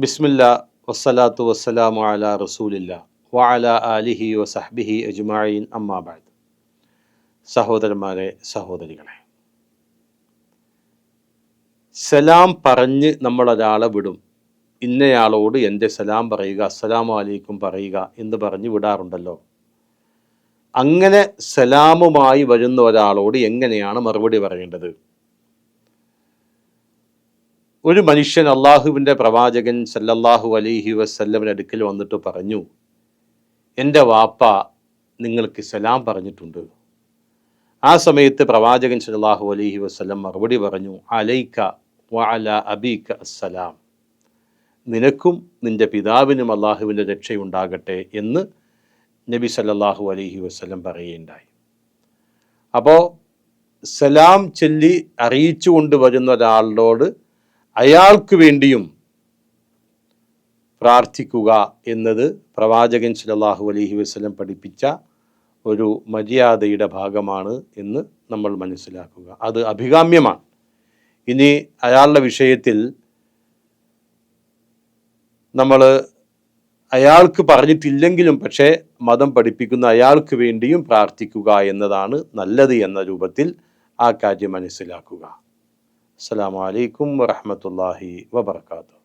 ബിസ്മില്ലാ വസ്സലാത്തു വസ്സലാമു അലാ റസൂലില്ലാ വഅലാ ആലിഹി വസഹ്ബിഹി അജ്മഈൻ അമ്മാ ബഅദ്. സഹോദരന്മാരെ, സഹോദരികളെ, സലാം പറഞ്ഞ് നമ്മളൊരാളെ വിടും. ഇന്നയാളോട് എൻ്റെ സലാം പറയുക, അസ്സലാമു അലൈക്കും പറയുക എന്ന് പറഞ്ഞ് വിടാറുണ്ടല്ലോ. അങ്ങനെ സലാമുമായി വരുന്ന ഒരാളോട് എങ്ങനെയാണ് മറുപടി പറയേണ്ടത്? ഒരു മനുഷ്യൻ അള്ളാഹുവിൻ്റെ പ്രവാചകൻ സല്ലല്ലാഹു അലൈഹി വസല്ലമിൻ്റെ അടുക്കൽ വന്നിട്ട് പറഞ്ഞു, എൻ്റെ വാപ്പ നിങ്ങൾക്ക് സലാം പറഞ്ഞിട്ടുണ്ട്. ആ സമയത്ത് പ്രവാചകൻ സല്ലല്ലാഹു അലൈഹി വസല്ലം മറുപടി പറഞ്ഞു, അലൈക വഅല അബീക അസ്സലാം, നിനക്കും നിൻ്റെ പിതാവിനും അള്ളാഹുവിൻ്റെ രക്ഷയുണ്ടാകട്ടെ എന്ന് നബി സല്ലല്ലാഹു അലൈഹി വസല്ലം പറയുകയുണ്ടായി. അപ്പോൾ സലാം ചൊല്ലി അറിയിച്ചു കൊണ്ടുവരുന്ന ഒരാളോട് അയാൾക്ക് വേണ്ടിയും പ്രാർത്ഥിക്കുക എന്നത് പ്രവാചകൻ സല്ലല്ലാഹു അലൈഹി വസല്ലം പഠിപ്പിച്ച ഒരു മര്യാദയുടെ ഭാഗമാണ് എന്ന് നമ്മൾ മനസ്സിലാക്കുക. അത് അഭികാമ്യമാണ്. ഇനി അയാളുടെ വിഷയത്തിൽ നമ്മൾ അയാൾക്ക് പറഞ്ഞിട്ടില്ലെങ്കിലും പക്ഷേ മതം പഠിപ്പിക്കുന്ന അയാൾക്ക് വേണ്ടിയും പ്രാർത്ഥിക്കുക എന്നതാണ് നല്ലത് എന്ന രൂപത്തിൽ ആ കാര്യം മനസ്സിലാക്കുക. അസ്സലാമു അലൈക്കും വറഹ്മത്തുള്ളാഹി വബറകാതുഹു.